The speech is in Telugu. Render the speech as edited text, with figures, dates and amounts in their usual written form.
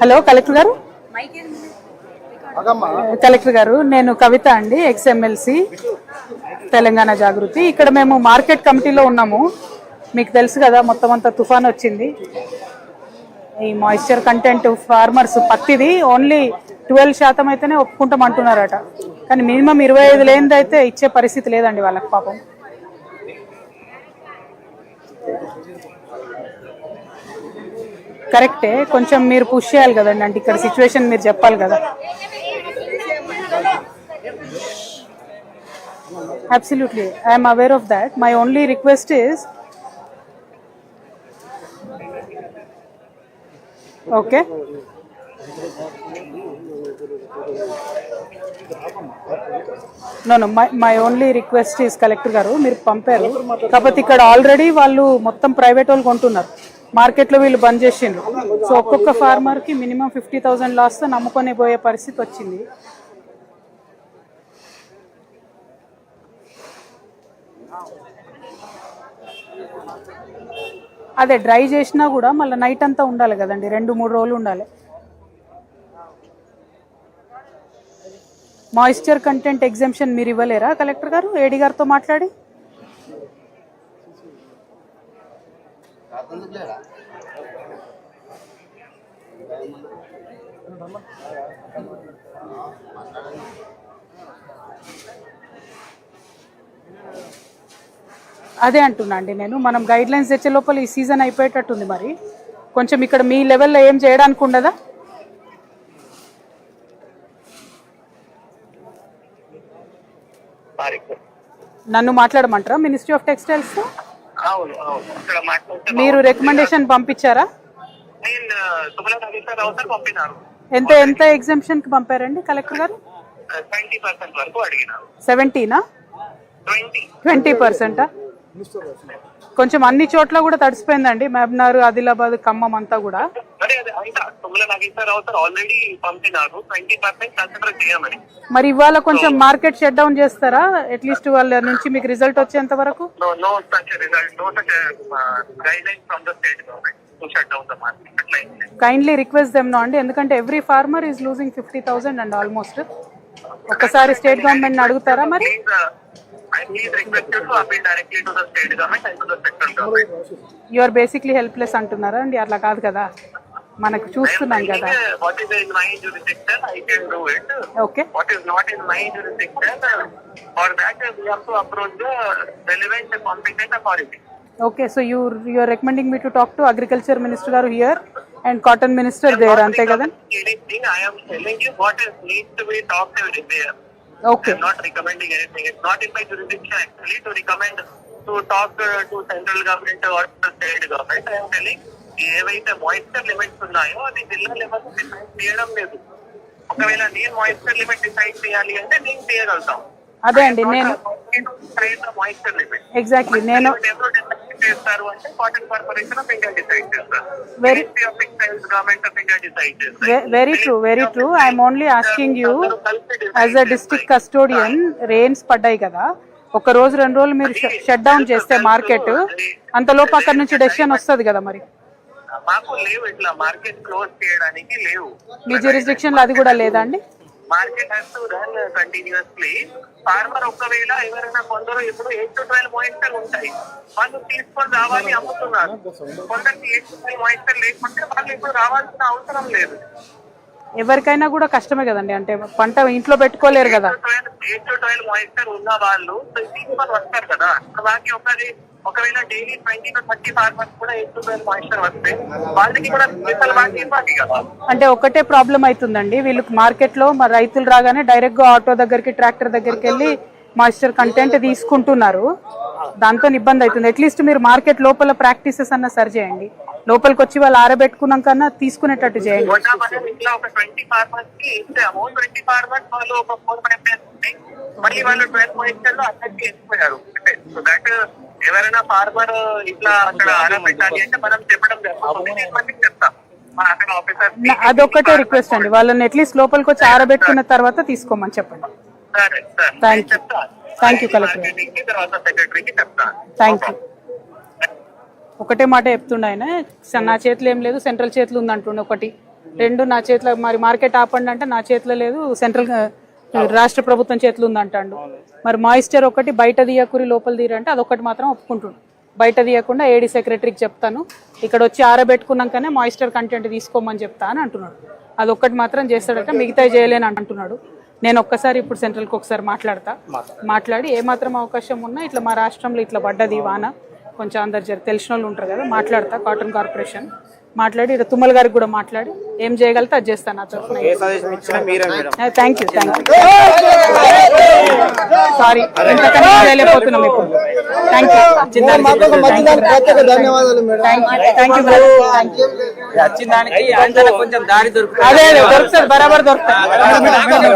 హలో కలెక్టర్ గారు. కలెక్టర్ గారు, నేను కవిత అండి, ఎక్స్ఎమ్మెల్సీ తెలంగాణ జాగృతి. ఇక్కడ మేము మార్కెట్ కమిటీలో ఉన్నాము. మీకు తెలుసు కదా, మొత్తం అంతా తుఫాన్ వచ్చింది. ఈ మాయిశ్చర్ కంటెంట్ ఫార్మర్స్ పత్తిది ఓన్లీ 12% అయితేనే ఒప్పుకుంటాం అంటున్నారట. కానీ మినిమం 25 లేనిది అయితే ఇచ్చే పరిస్థితి లేదండి వాళ్ళకి పాపం. కరెక్టే, కొంచెం మీరు పుష్ చేయాలి కదండి. అంటే ఇక్కడ సిచ్యువేషన్ మీరు చెప్పాలి కదా. Absolutely, I'm aware of that. My only request is okay, my only request is collector గారు, మీరు పంపారు కాకపోతే ఇక్కడ ఆల్రెడీ వాళ్ళు మొత్తం ప్రైవేట్ వాళ్ళు కొంటున్నారు. మార్కెట్లో వీళ్ళు బంద్ చేసిండ్రు. సో ఒక్కొక్క ఫార్మర్కి మినిమం 50,000 లాస్తో నమ్ముకొని పోయే పరిస్థితి వచ్చింది. అదే డ్రై చేసినా కూడా మళ్ళీ నైట్ అంతా ఉండాలి కదండి, 2-3 రోజులు ఉండాలి. మాయిశ్చర్ కంటెంట్ ఎగ్జామ్షన్ మీరు ఇవ్వలేరా కలెక్టర్ గారు, ఏడీ గారితో మాట్లాడి? అదే అంటున్నా అండి నేను, మనం గైడ్ లైన్స్ తెచ్చే లోపల ఈ సీజన్ అయిపోయేటట్టుంది. మరి కొంచెం ఇక్కడ మీ లెవెల్లో ఏం చేయడానికి ఉండదా? నన్ను మాట్లాడమంటారా మినిస్ట్రీ ఆఫ్ టెక్స్టైల్స్? మీరు రికమెండేషన్ పంపించారా? ఎంత ఎంత ఎగ్జామ్షన్ కి పంపారండి కలెక్టర్ గారు? 70నా 20%? కొంచెం అన్ని చోట్ల కూడా తడిసిపోయిందండి, మహబూబ్నగర్, ఆదిలాబాద్, ఖమ్మం అంతా కూడా. మరి ఇవాళ కొంచెం మార్కెట్ షట్ డౌన్ చేస్తారా అట్లీస్ట్ వాళ్ళ నుంచి మీకు రిజల్ట్ వచ్చేంత వరకు? కైండ్లీ రిక్వెస్ట్ దెమ్ నో అండి, ఎందుకంటే every farmer is losing 50,000 and almost. ఒక్కసారి స్టేట్ గవర్నమెంట్ అడుగుతారా మరి? యు ఆర్ బేసిక్లీ హెల్ప్లెస్ అంటున్నారా అండి? అట్లా కాదు కదా, మనకు చూస్తున్నాం కదా. Okay, okay. So you are recommending me to talk to agriculture minister గారు here and cotton minister there, అంతే కదా? Okay. I'm not recommending anything. It's not in my jurisdiction actually to recommend to talk to central government or the state government. I am telling ఏవైతే మాయిశ్చర్ లిమిట్స్ ఉన్నాయో అది జిల్లా లెవెల్ డిసైడ్ చేయడం లేదు. ఒకవేళ నేను మాయిశ్చర్ లిమిట్ డిసైడ్ చేయాలి అంటే నేను చేయగలుగుతాం. అదే అండి, నేను మాయిశ్చర్ లిమిట్ ఎగ్జాక్ట్లీ నేను ఎవరు డిసైడ్ చేస్తారు అంటే cotton corporation of India decide చేస్తారు. Very true. I'm only asking you as a district custodian, rains పడ్డాయి కదా, ఒక రోజు 2 రోజులు మీరు షట్ డౌన్ చేస్తే మార్కెట్, అంతలోపు అక్కడ నుంచి డెసిషన్ వస్తుంది కదా. మరి మాకు లేవు, ఇట్లా మార్కెట్ క్లోజ్ చేయడానికి లేవు. మీ జ్యూరిస్డిక్షన్ లో అది కూడా లేదా అండి? Market has to run continuously. Farmer ఒకవేళ ఎవరైనా కొందరు ఇప్పుడు 8 to 12 మాయిశ్చర్ ఉంటాయి, వాళ్ళు తీసుకొని రావాలి, అమ్ముతున్నారు. కొందరికి 8 to 12 మాయిశ్చర్ లేకుంటే వాళ్ళు ఇప్పుడు రావాల్సిన అవసరం లేదు. ఎవరికైనా కూడా కష్టమే కదండి, అంటే పంట ఇంట్లో పెట్టుకోలేరు కదా. 8 to 12 మాయిశ్చర్ ఉన్న వాళ్ళు తీసుకొని వస్తారు కదా. వాళ్ళకి ఒకవేళ డైలీ 20 to 30 ఫార్మర్స్ కూడా 8 to 12 మాయిశ్చర్ వస్తే వాళ్ళకి కూడా స్పెషల్ వాటి ఇవ్వాలి కదా. అంటే ఒకటే ప్రాబ్లం అవుతుందండి, వీళ్ళకి మార్కెట్ లో మరి రైతులు రాగానే డైరెక్ట్ గా ఆటో దగ్గరికి, ట్రాక్టర్ దగ్గరికి వెళ్ళి మాయిశ్చర్ కంటెంట్ తీసుకుంటున్నారు. దాంతో ఇబ్బంది అవుతుంది. అట్లీస్ట్ మీరు మార్కెట్ లోపల ప్రాక్టీసెస్ అన్న సరి చేయండి, లోపలికి వచ్చి వాళ్ళు ఆరబెట్టుకున్నాకన్నా తీసుకునేటట్టు చేయండి. మళ్ళీ వాళ్ళు 12 మాయిశ్చర్ లో అందరికీ వెళ్ళిపోయారు. సో దట్ ఎవరైనా ఫార్మర్ ఇట్లా అక్కడ ఆరబెట్టాలి అంటే మనం చెప్పడం చెప్తాం. అదొక్కటే రిక్వెస్ట్ అండి, వాళ్ళని అట్లీస్ట్ లోపలికి వచ్చి ఆరబెట్టుకున్న తర్వాత తీసుకోమని చెప్పండి. Thank you collector. Thank you. ఒకటే మాట చెప్తుండే ఆయన, నా చేతిలో ఏం లేదు, సెంట్రల్ చేతిలో ఉంది అంటుండే ఒకటి. రెండు నా చేతిలో, మరి మార్కెట్ ఆపండి అంటే నా చేతిలో లేదు, సెంట్రల్ రాష్ట్ర ప్రభుత్వం చేతిలో ఉందంటాడు. మరి మాయిశ్చర్ ఒకటి బయట తీయకురి లోపల తీరంటే అదొకటి మాత్రం ఒప్పుకుంటుండు. బయట తీయకుండా ఏడీ సెక్రటరీకి చెప్తాను, ఇక్కడ వచ్చి ఆరబెట్టుకున్నాకనే మాయిశ్చర్ కంటెంట్ తీసుకోమని చెప్తా అని అంటున్నాడు. అదొక్కటి మాత్రం చేస్తాడట, మిగతా చేయలేని అంటున్నాడు. నేను ఒక్కసారి ఇప్పుడు సెంట్రల్కి ఒకసారి మాట్లాడి ఏమాత్రం అవకాశం ఉన్నా ఇట్లా మా రాష్ట్రంలో ఇట్లా పడ్డది వాన, కొంచెం అందరు తెలిసిన వాళ్ళు ఉంటారు కదా, మాట్లాడతా కాటన్ కార్పొరేషన్ మాట్లాడి, ఇక్కడ తుమ్మల గారికి కూడా మాట్లాడి ఏం చేయగలితే అది చేస్తాను నా తరఫున. థ్యాంక్ యూ సారీ ఇంతకన్నా చేయలేకపోతున్నాం ఇప్పుడు. Thank you. కొంచెం దారి దొరుకుతుంది, అదే దొరుకుతుంది, బరాబర్ దొరుకుతుంది.